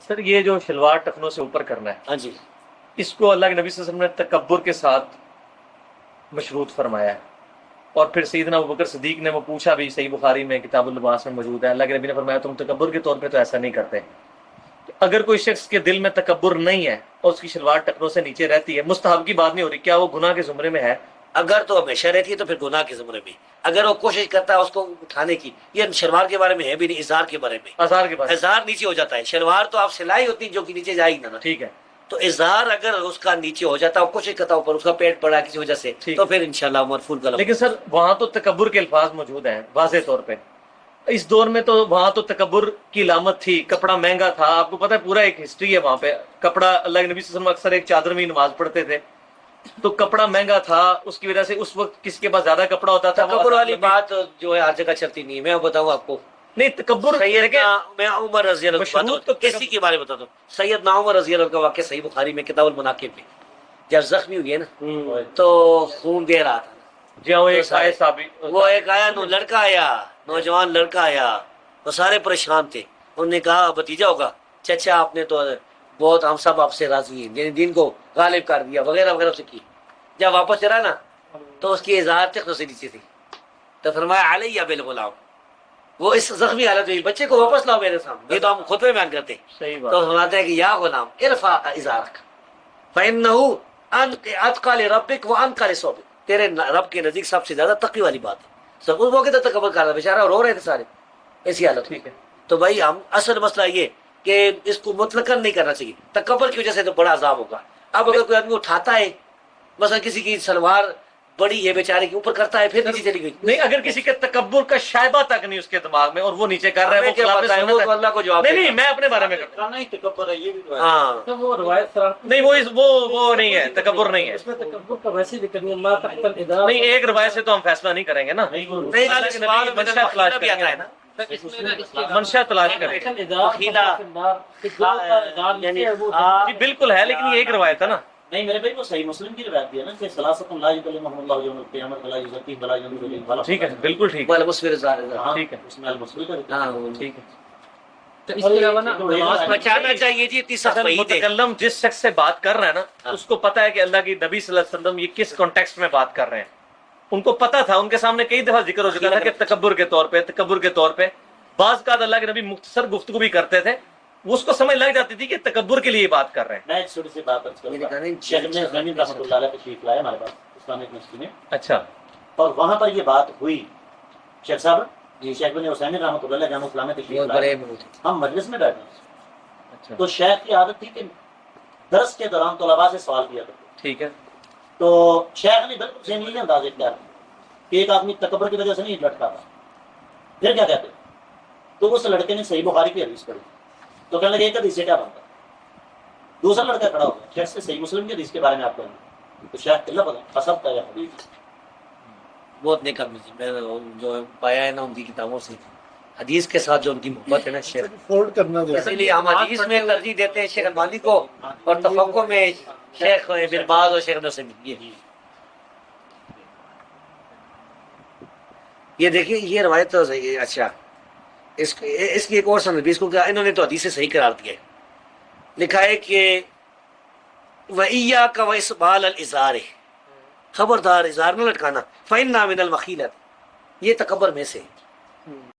سر یہ جو شلوار ٹخنوں سے اوپر کرنا ہے، ہاں جی، اس کو اللہ کے نبی صلی اللہ علیہ وسلم نے تکبر کے ساتھ مشروط فرمایا ہے، اور پھر سیدنا ابوبکر صدیق نے وہ پوچھا بھی، صحیح بخاری میں کتاب اللباس میں موجود ہے، اللہ کے نبی نے فرمایا تم تکبر کے طور پہ تو ایسا نہیں کرتے۔ اگر کوئی شخص کے دل میں تکبر نہیں ہے اور اس کی شلوار ٹخنوں سے نیچے رہتی ہے، مستحب کی بات نہیں ہو رہی، کیا وہ گناہ کے زمرے میں ہے؟ اگر تو ہمیشہ رہتی ہے تو پھر گناہ کے زمرے میں، اگر وہ کوشش کرتا ہے اس کو اٹھانے کی، یہ شلوار کے بارے میں ہے بھی نہیں، اظہار کے بارے میں، آزار کے بعد اظہار نیچے ہو جاتا ہے، شلوار تو آپ سلائی ہوتی ہے جو کہ نیچے جائے گی نا، ٹھیک ہے، تو اظہار اگر اس کا نیچے ہو جاتا ہے، وہ کوشش کرتا ہے اوپر، اس کا پیٹ بڑا ہے کسی وجہ سے، ٹھیک تو پھر انشاءاللہ مرفوع غلط۔ لیکن سر وہاں تو تکبر کے الفاظ موجود ہیں واضح طور پہ، اس دور میں تو وہاں تو تکبر کی علامت تھی، کپڑا مہنگا تھا، آپ کو پتہ ہے پورا ایک ہسٹری ہے وہاں پہ، کپڑا اللہ کے نبی صلی اللہ علیہ وسلم اکثر ایک چادر میں ہی نماز پڑھتے تھے، تو کپڑا مہنگا تھا، اس کی وجہ سے اس وقت کس کے پاس زیادہ کپڑا ہوتا تھا، تکبر والی بات جو ہے ہر جگہ چلتی نہیں ہے، میں بتاؤں آپ کو، نہیں تکبر سیدنا میں عمر رضی اللہ عنہ مشروط تو کسی کے بارے میں بتاتا ہوں، سیدنا عمر رضی اللہ عنہ کا واقعہ صحیح بخاری میں کتاب المناقب میں، جب زخمی ہوئے نا تو خون دے رہا تھا، جی ہاں، وہ ایک آئے صحابی، وہ ایک آیا لڑکا آیا، نوجوان لڑکا آیا، وہ سارے پریشان تھے، انہوں نے کہا بھتیجا ہوگا، چچا آپ نے تو بہت، ہم سب آپ سے راضی ہیں، یعنی دین کو غالب کر دیا وغیرہ وغیرہ سے کی، جب واپس چلا نا تو اس کی اظہار تخت سے نیچے تھی، تو فرمایا علیہ بالغلام، وہ اس زخمی حالت میں بچے کو واپس لاؤ میرے سامنے، یہ تو ہم خطبے بیان کرتے ہیں، صحیح بات، تو فرماتے ہیں کہ یا غلام ارفع ازارک فإنہ اتقى لربک وانقى لثوبک، تیرے رب کے نزدیک سب سے زیادہ تقوی والی بات ہے، سب اس موقع تک تکبر کر رہا بیچارہ، رو رہے تھے سارے ایسی حالت، ٹھیک ہے، تو بھائی ہم اصل مسئلہ یہ کہ اس کو مطلقاً نہیں کرنا چاہیے، تکبر کی وجہ سے تو بڑا عذاب ہوگا۔ اب اگر کوئی آدمی اٹھاتا ہے، مثلا کسی کی سلوار بڑی ہے بیچارے کے اوپر کرتا ہے، پھر نیچے چلی گئی، نہیں اگر کسی کے تکبر کا شائبہ تک نہیں اس کے دماغ میں اور وہ نیچے کر رہا ہے، ہمیں وہ کیا خلاف پتہ ہے، سنت وہ ہے۔ تو اللہ کو جواب نہیں دے نہیں گا۔ میں اپنے بارے میں کرتا ہوں، نہیں تکبر ہے، یہ بھی تو ہے۔ ہاں وہ روایت سراحت نہیں وہ نہیں ہے، تکبر نہیں ہے، اس میں تکبر کا ویسے ذکر نہیں، اللہ تحت الادارہ نہیں ایک روایت سے تو ہم فیصلہ نہیں کریں گے نا، نہیں، اللہ کے نبی کی منشا تلاش بھی آتا ہے کریں، نا، منشا تلاش کریں، یعنی جی بالکل ہے، لیکن یہ ایک روایت ہے نا، نہیں میرے بھائی وہ صحیح مسلم کی روایت بھی ہے نا کہ ثلاثۃ لا یکلمھم اللہ یوم القیامۃ ولا یزکیہم ولا ینظر الیہم ولا، ٹھیک ہے بالکل ٹھیک ہے، بل مصور ظاہر، ٹھیک ہے، اس میں المسلم کا ذکر ہے۔ ہاں ٹھیک ہے۔ اس کے علاوہ نا نماز بچانا چاہیے جی، اتنی سخت اگر وعید ہے۔ متکلم جس شخص سے بات کر رہا ہے نا، اس کو پتا ہے کہ اللہ کی نبی صلی اللہ علیہ وسلم یہ کس کانٹیکسٹ میں بات کر رہے ہیں، ان کو پتا تھا، ان کے سامنے کئی دفعہ ذکر ہو چکا تھا کہ تکبر کے طور پہ، تکبر کے طور پہ بعض کا اللہ کے نبی مختصر گفتگو بھی کرتے تھے، وہ اس کو سمجھ لگ جاتی تھی کہ تکبر کے لیے بات کر رہے ہیں۔ میں ایک چھوٹی سی بات عرض کروں میری گا، کہانی شیخ ابن عثیمین رحمۃ اللہ علیہ تشریف لائے ہمارے پاس اسلامک یونیورسٹی میں، اچھا اور وہاں پر یہ بات ہوئی، شیخ صاحب شیخ ابن عثیمین رحمۃ اللہ علیہ جامعہ اسلام میں تشریف بہت بڑے لائے، ہم مجلس میں بیٹھے، اچھا تو شیخ کی عادت تھی کہ درس کے دوران طلباء سے سوال کیا کرتے، ٹھیک ہے، تو شیخ نے بالکل ذہنی انداز اختیار کیا کہ ایک آدمی تکبر کی وجہ سے نہیں لٹکا تھا، پھر کیا کہتے، تو اس لڑکے نے صحیح بخاری کی حدیث پڑھی، تو کہنے لگے ایک حدیث سے کیا بنتا، دوسرا لڑکا کھڑا ہو گیا، شیخ سے صحیح مسلم کی حدیث کے بارے میں آپ کہیں، تو شیخ اللہ پتہ قسم کا یا حدیث، بہت نیک آدمی تھی، میں نے جو پایا ہے نا ان کی کتابوں سے، حدیث کے ساتھ جو ان کی محبت ہے نا شیخ، فولڈ کرنا جو ہے اسی لیے ہم حدیث میں ترجیح دیتے ہیں شیخ البانی کو، اور تفقہ میں شیخ بن باز اور شیخ ابن عثیمین۔ یہ دیکھیے یہ روایت تو صحیح ہے، اچھا اس کی ایک اور سند بھی، اس کو کیا انہوں نے تو حدیث سے صحیح قرار دیا ہے، لکھا ہے کہ وَإِيَّاكَ وَإِسْبَالَ الْإِزَارِ، خبردار ازار نہ لٹکانا، فَإِنَّا مِنَ الْمَخِيلَةِ، یہ تکبر میں سے ہے۔